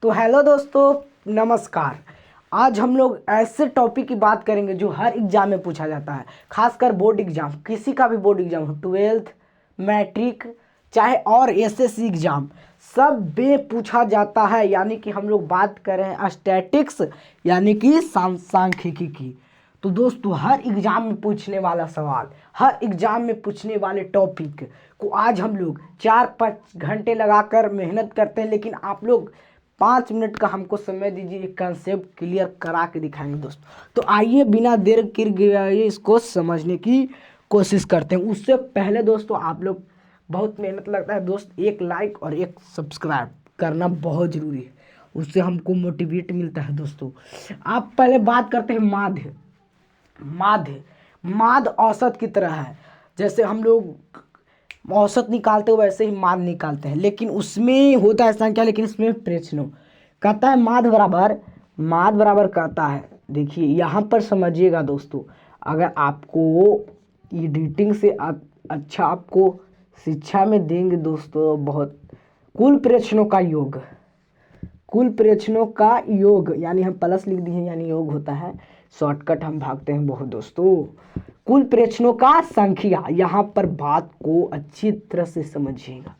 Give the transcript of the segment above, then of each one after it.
तो हेलो दोस्तों, नमस्कार। आज हम लोग ऐसे टॉपिक की बात करेंगे जो हर एग्जाम में पूछा जाता है, खासकर बोर्ड एग्जाम। किसी का भी बोर्ड एग्जाम हो, 12th, मैट्रिक, चाहे और एसएससी एग्जाम, सब में पूछा जाता है। यानी कि हम लोग बात कर रहे हैं स्टैटिक्स यानी कि सांख्यिकी की। तो दोस्तों, हर एग्जाम में पूछने वाला सवाल, हर एग्जाम में पूछने वाले टॉपिक को आज हम लोग 4-5 घंटे लगाकर मेहनत करते हैं, लेकिन आप लोग 5 मिनट का हमको समय दीजिए, एक कंसेप्ट क्लियर करा के दिखाएंगे दोस्तों। तो आइए बिना देर किए इसको समझने की कोशिश करते हैं। उससे पहले दोस्तों, आप लोग बहुत मेहनत लगता है दोस्त, एक लाइक और एक सब्सक्राइब करना बहुत ज़रूरी है, उससे हमको मोटिवेट मिलता है दोस्तों। आप पहले बात करते हैं माध्य। माध्य औसत की तरह है। जैसे हम लोग औसत निकालते हो वैसे ही माध्य निकालते हैं, लेकिन उसमें होता है संख्या, लेकिन इसमें प्रश्नों कहता है माध्य बराबर कहता है। देखिए यहाँ पर समझिएगा दोस्तों, अगर आपको एडिटिंग से अच्छा आपको शिक्षा में देंगे दोस्तों, बहुत कुल प्रश्नों का योग यानी हम प्लस लिख दिए यानी योग होता है, शॉर्टकट हम भागते हैं बहुत दोस्तों। कुल प्रश्नों का संख्या, यहाँ पर बात को अच्छी तरह से समझिएगा।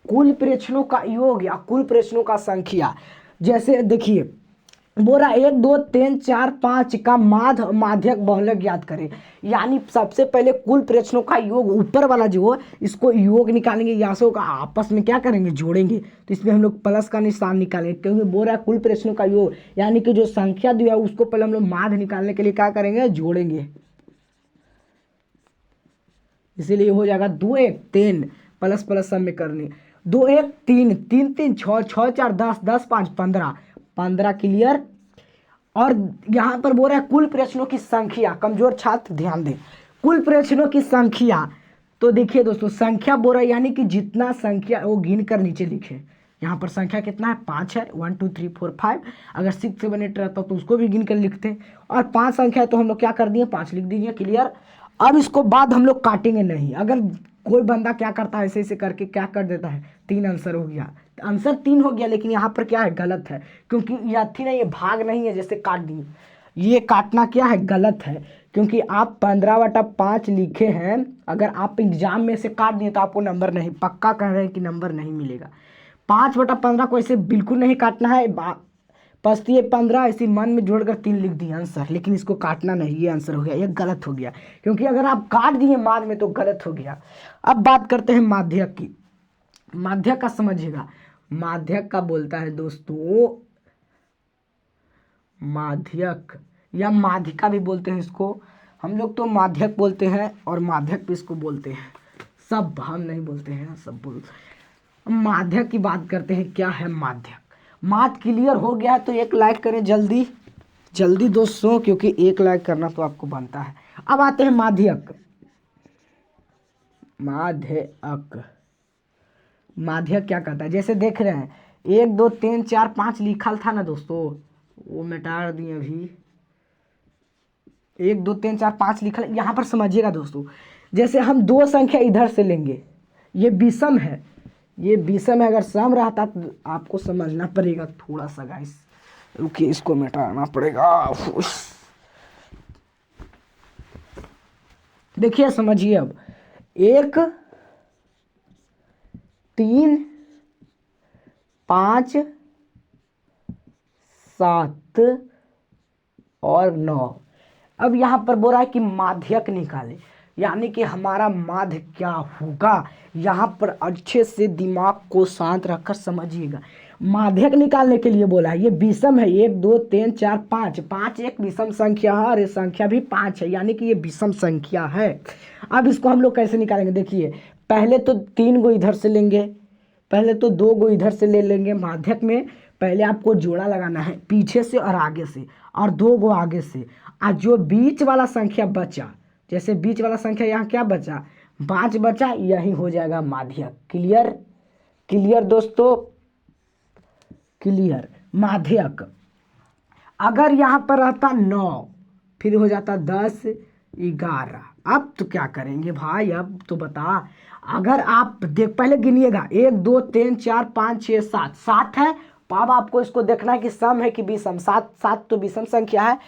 कुल प्रश्नों का योग या कुल प्रश्नों का संख्या, जैसे देखिए बोला 1 2 3 4 5 का माध्यक बहुलक ज्ञात करें। यानी सबसे पहले कुल प्रश्नों का योग, ऊपर वाला जो हो इसको योग निकालेंगे, यासों का आपस में क्या करेंगे, जोड़ेंगे। तो इसमें हम लोग प्लस का निशान निकालेंगे, क्योंकि बोल रहा है कुल प्रश्नों का योग, यानी कि जो संख्या दिया है उसको पहले हम लोग माध्य निकालने के लिए क्या करेंगे, जोड़ेंगे। इसीलिए हो जाएगा 2 1 3 प्लस प्लस सब में करने, 2 1 3 3 3 6 6 4 10 10 5 15 क्लियर। और यहाँ पर बोल रहा है कुल प्रश्नों की संख्या, कमजोर छात्र ध्यान दें, कुल प्रश्नों की संख्या। तो देखिए दोस्तों, संख्या बोल रहा है यानी कि जितना संख्या वो गिन कर नीचे लिखे। यहाँ पर संख्या कितना है, 5 है, 1 2 3 4 5। अगर 6 7 8 रहता तो उसको भी गिन कर लिखते, और 5 संख्या है तो हम लोग क्या कर दिए, 5 लिख दीजिए, क्लियर। अब इसको बाद हम लोग काटेंगे नहीं। अगर कोई बंदा क्या करता है, ऐसे ऐसे करके क्या कर देता है, 3 आंसर हो गया, आंसर 3 हो गया, लेकिन यहाँ पर क्या है, गलत है, क्योंकि यह थी नहीं, ये भाग नहीं है जैसे काट दिए। ये काटना क्या है, गलत है, क्योंकि आप 15/5 लिखे हैं। अगर आप एग्जाम में से काट दिए तो आपको नंबर नहीं, पक्का कह रहे हैं कि नंबर नहीं मिलेगा। 5/15 को ऐसे बिल्कुल नहीं काटना है, पस्ती 15 ऐसे मन में जोड़कर 3 लिख दिए आंसर, लेकिन इसको काटना नहीं, ये आंसर हो गया, ये गलत हो गया, क्योंकि अगर आप काट दिए माध्य में तो गलत हो गया। अब बात करते हैं माध्यक की। माध्यक का समझिएगा, माध्यक का बोलता है दोस्तों, माध्यक या माध्यिका भी बोलते हैं इसको, हम लोग तो माध्यक बोलते हैं और माध्यक भी इसको बोलते हैं, सब हम नहीं बोलते हैं, सब बोलते हैं। माध्यक की बात करते हैं, क्या है माध्यक। माथ क्लियर हो गया है तो एक लाइक करें जल्दी जल्दी दोस्तों, क्योंकि एक लाइक करना तो आपको बनता है। अब आते हैं माध्यक। माध्यक क्या करता है, जैसे देख रहे हैं 1 2 3 4 5 लिखल था ना दोस्तों, वो मिटा दिए अभी। 1 2 3 4 5 लिखल, यहाँ पर समझिएगा दोस्तों, जैसे हम 2 संख्या इधर से लेंगे, ये विषम है, ये विषम है। अगर सम रहता तो आपको समझना पड़ेगा थोड़ा सा गाइस, रुकिए इसको मिटाना पड़ेगा। देखिए समझिए, अब 1 3 5 7 और 9। अब यहाँ पर बोल रहा है कि माध्यक निकाले, यानी कि हमारा माध्य क्या होगा। यहाँ पर अच्छे से दिमाग को शांत रखकर समझिएगा। माध्यक निकालने के लिए बोला है, ये विषम है, 1 2 3 4 5, 5 एक विषम संख्या है और ये संख्या भी 5 है, यानी कि ये विषम संख्या है। अब इसको हम लोग कैसे निकालेंगे, देखिए पहले तो 3 गो इधर से लेंगे, पहले तो 2 गो इधर से ले लेंगे। माध्यक में पहले आपको जोड़ा लगाना है, पीछे से और आगे से, और 2 गो आगे से, और जो बीच वाला संख्या बचा, जैसे बीच वाला संख्या यहाँ क्या बचा, 5 बचा, यही हो जाएगा माध्यक। क्लियर क्लियर दोस्तों, क्लियर। माध्यक अगर यहाँ पर रहता 9, फिर हो जाता 10 11। अब तो क्या करेंगे भाई, अब तो बता। अगर आप देख पहले गिनिएगा, 1 2 3 4 5 6 7, 7 है। तो अब आपको इसको देखना है कि सम है कि विषम। 7 7 तो विषम संख्या है,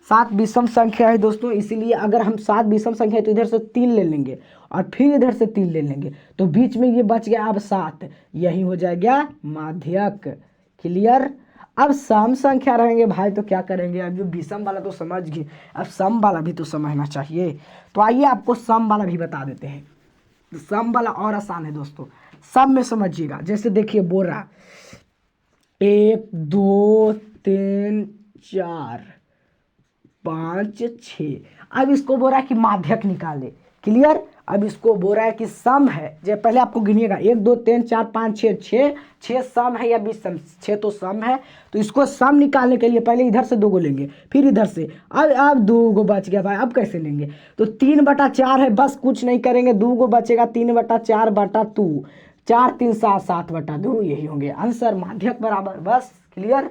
7 विषम संख्या है दोस्तों। इसीलिए अगर हम 7 विषम संख्या है तो इधर से 3 ले लेंगे और फिर इधर से 3 ले लेंगे, तो बीच में ये बच गया अब 7, यही हो जाएगा माध्यक। क्लियर। अब सम संख्या रहेंगे भाई, तो क्या करेंगे, अब जो विषम वाला तो समझ गए, अब सम वाला भी तो समझना चाहिए। तो आइए आपको सम वाला भी बता देते हैं। तो सम वाला और आसान है दोस्तों। सम में समझिएगा, जैसे देखिए बोरा 1 2 3 4 5 6। अब इसको बोल रहा है कि माध्यक निकाले। क्लियर। अब इसको बोल रहा है कि सम है, जब पहले आपको गिनिएगा 1 2 3 4 5 6, 6 सम है या विषम, 6 तो सम है। तो इसको सम निकालने के लिए पहले इधर से 2 गो लेंगे, फिर इधर से। अब 2 गो बच गया भाई, अब कैसे लेंगे, तो 3/4 है, बस कुछ नहीं करेंगे, 2 गो बचेगा, 3/4/2, 4 3 7 7/2, यही होंगे आंसर, माध्यक बराबर। बस क्लियर।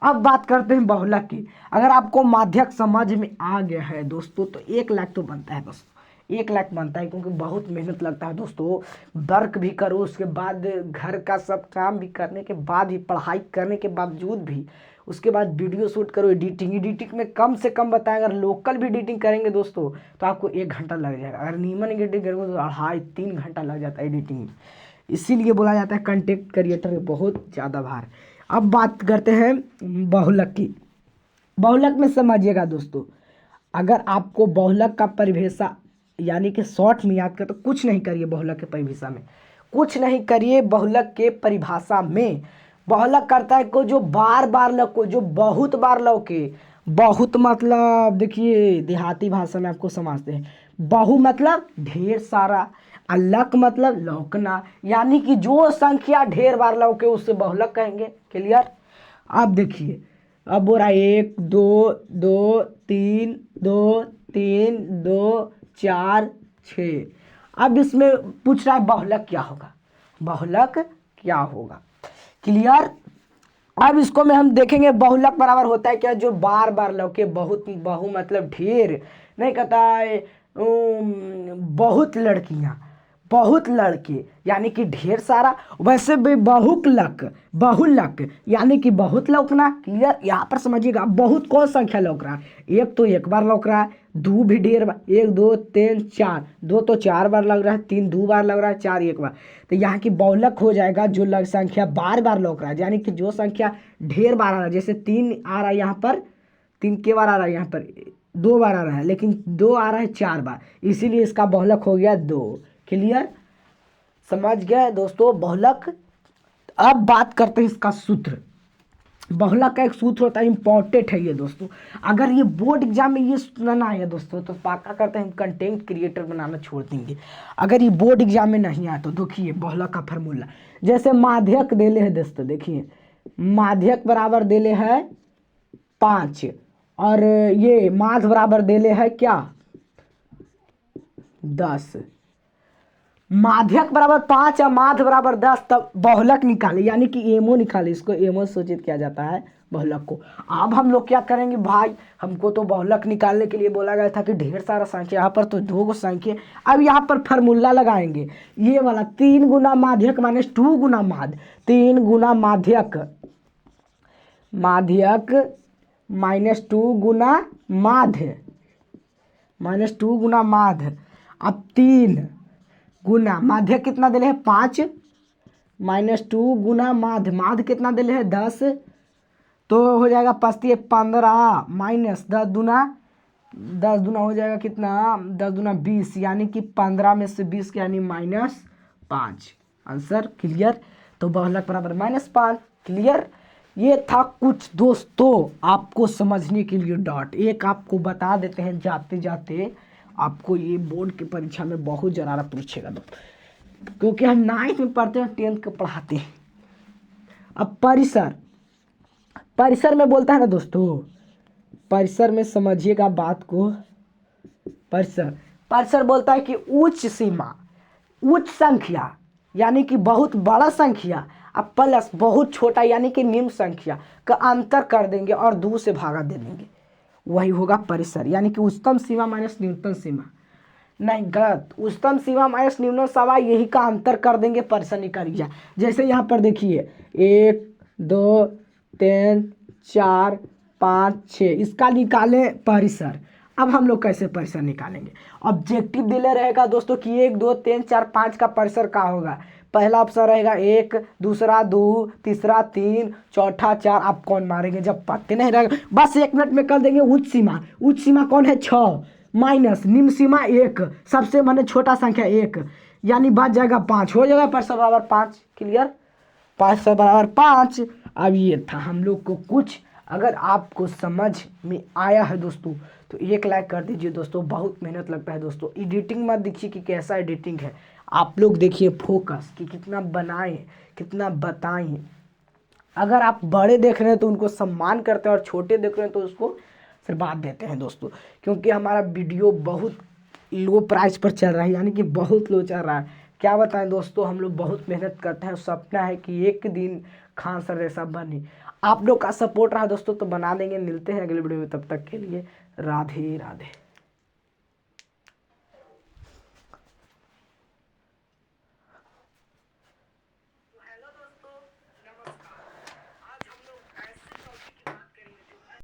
अब बात करते हैं बहुलक की। अगर आपको माध्यक समझ में आ गया है दोस्तों, तो 1 लाख तो बनता है दोस्तों, 1 लाख बनता है, क्योंकि बहुत मेहनत लगता है दोस्तों। वर्क भी करो, उसके बाद घर का सब काम भी करने के बाद ही, पढ़ाई करने के बावजूद भी, उसके बाद वीडियो शूट करो, एडिटिंग में कम से कम बताएं। अगर लोकल भी एडिटिंग करेंगे दोस्तों तो आपको 1 घंटा लग जाएगा, अगर नीमन एडिटिंग करेंगे तो 2.5 3 घंटा लग जाता है एडिटिंग में। इसीलिए बोला जाता है कंटेंट क्रिएटर बहुत ज़्यादा भार। अब बात करते हैं बहुलक की। बहुलक में समझिएगा दोस्तों, अगर आपको बहुलक का परिभाषा यानी कि शॉर्ट में याद कर, तो कुछ नहीं करिए बहुलक के परिभाषा में, कुछ नहीं करिए बहुलक के परिभाषा में। बहुलक करता है को जो बार बार लौके, जो बहुत बार लौके। बहुत मतलब देखिए देहाती भाषा में आपको समझते हैं, बहु मतलब ढेर सारा, अलक मतलब लौकना, यानी कि जो संख्या ढेर बार लौके उससे बहुलक कहेंगे। क्लियर। अब देखिए, अब बोल रहा है 1 2 2 3 2 3 2 4 6। अब इसमें पूछ रहा है बहुलक क्या होगा, बहुलक क्या होगा। क्लियर। अब इसको में हम देखेंगे बहुलक बराबर होता है क्या, जो बार बार लौके। बहुत बहु मतलब ढेर, नहीं कहता है बहुत लड़कियां, बहुत लड़के, यानी कि ढेर सारा। वैसे भी बहुलक, बहुलक यानी कि बहुत लौकना। क्लियर। यहाँ पर समझिएगा, बहुत कौन संख्या लौक रहा है, 1 तो 1 बार लौक रहा है, 2 भी ढेर बार, 1 2 3 4, 2 तो 4 बार लग रहा है, 3 2 बार लग रहा है, 4 1 बार। तो यहाँ की बहुलक हो जाएगा जो संख्या बार बार लौक रहा है, यानी कि जो संख्या ढेर बार आ रहा है। जैसे 3 आ रहा है यहाँ पर, 3 के बार आ रहा है, यहाँ पर 2 बार आ रहा है, लेकिन 2 आ रहा है 4 बार, इसीलिए इसका बहुलक हो गया 2। क्लियर। समझ गए दोस्तों बहुलक। अब बात करते हैं इसका सूत्र। बहुलक का एक सूत्र होता है, इंपॉर्टेंट है ये दोस्तों। अगर ये बोर्ड एग्जाम में ये सुनना है दोस्तों, तो पक्का करते हैं हम कंटेंट क्रिएटर बनाना छोड़ देंगे। अगर ये बोर्ड एग्जाम में नहीं आया तो देखिए बहुलक का फार्मूला, जैसे माध्यक देले है दोस्तों, देखिए माध्यक बराबर देले है 5, और ये माध्य बराबर देले है क्या 10। माध्यक बराबर 5 और माध्य बराबर 10, तब बहुलक निकाले, यानी कि एमओ निकाले। इसको एमओ सूचित किया जाता है बहुलक को। अब हम लोग क्या करेंगे भाई, हमको तो बहुलक निकालने के लिए बोला गया था कि ढेर सारा संख्या, यहाँ पर तो 2 गो संख्या। अब यहाँ पर फार्मूला लगाएंगे, ये वाला 3 गुना माध्यक माइनस 2 गुना माध्य, 3 गुना माध्यक, माध्यक माइनस 2 गुना माध्य, माइनस 2 गुना माध्य। अब 3 गुना माध्य कितना दिले है 5, माइनस 2 गुना माध्य, माध्य कितना दिले है 10, तो हो जाएगा 5 15 माइनस 10 दूना, 10 दूना हो जाएगा कितना 10 दूना 20, यानी कि 15 में से 20 यानी -5 आंसर। क्लियर। तो बहुलक बराबर -5। क्लियर। ये था कुछ दोस्तों आपको समझने के लिए डॉट। एक आपको बता देते हैं जाते जाते, आपको ये बोर्ड की परीक्षा में बहुत ज़्यादा पूछेगा दोस्तों, क्योंकि हम 9th में पढ़ते हैं, 10th को पढ़ाते हैं। अब परिसर, परिसर में बोलता है ना दोस्तों, परिसर में समझिएगा बात को। परिसर, परिसर बोलता है कि उच्च सीमा, उच्च संख्या यानी कि बहुत बड़ा संख्या, अब प्लस बहुत छोटा यानी कि निम्न संख्या का अंतर कर देंगे और 2 से भागा दे देंगे, वही होगा परिसर, यानी कि उच्चतम सीमा माइनस न्यूनतम सीमा। नहीं, गलत, उच्चतम सीमा माइनस न्यूनतम सीमा, यही का अंतर कर देंगे, परिसर निकाल लीजिए। जैसे यहाँ पर देखिए 1 2 3 4 5 6, इसका निकालें परिसर। अब हम लोग कैसे परिसर निकालेंगे? ऑब्जेक्टिव दिले रहेगा दोस्तों कि 1 2 3 4 5 का परिसर क्या होगा। पहला ऑप्शन रहेगा 1, दूसरा 2, तीसरा 3, चौथा 4। आप कौन मारेंगे जब पत्ते नहीं रहेगा? बस 1 मिनट में कर देंगे। उच्च सीमा, उच्च सीमा कौन है? 6 माइनस निम्न सीमा 1, सबसे माने छोटा संख्या 1, यानी बच जाएगा 5, हो जाएगा परिसर बराबर 5। क्लियर? परिसर बराबर 5। अब ये था हम लोग को कुछ। अगर आपको समझ में आया है दोस्तों तो एक लाइक कर दीजिए दोस्तों। बहुत मेहनत लगता है दोस्तों, एडिटिंग मत देखिए कि कैसा एडिटिंग है, आप लोग देखिए फोकस कि कितना बनाएं, कितना बताएं। अगर आप बड़े देख रहे हैं तो उनको सम्मान करते हैं, और छोटे देख रहे हैं तो उसको आशीर्वाद देते हैं दोस्तों। क्योंकि हमारा वीडियो बहुत लो प्राइस पर चल रहा है, यानी कि बहुत लो चल रहा है। क्या बताएं दोस्तों, हम लोग बहुत मेहनत करते हैं, सपना है कि एक दिन खान सर जैसा बने। आप लोग का सपोर्ट रहा दोस्तों तो बना देंगे। मिलते हैं अगले वीडियो में, तब तक के लिए राधे राधे।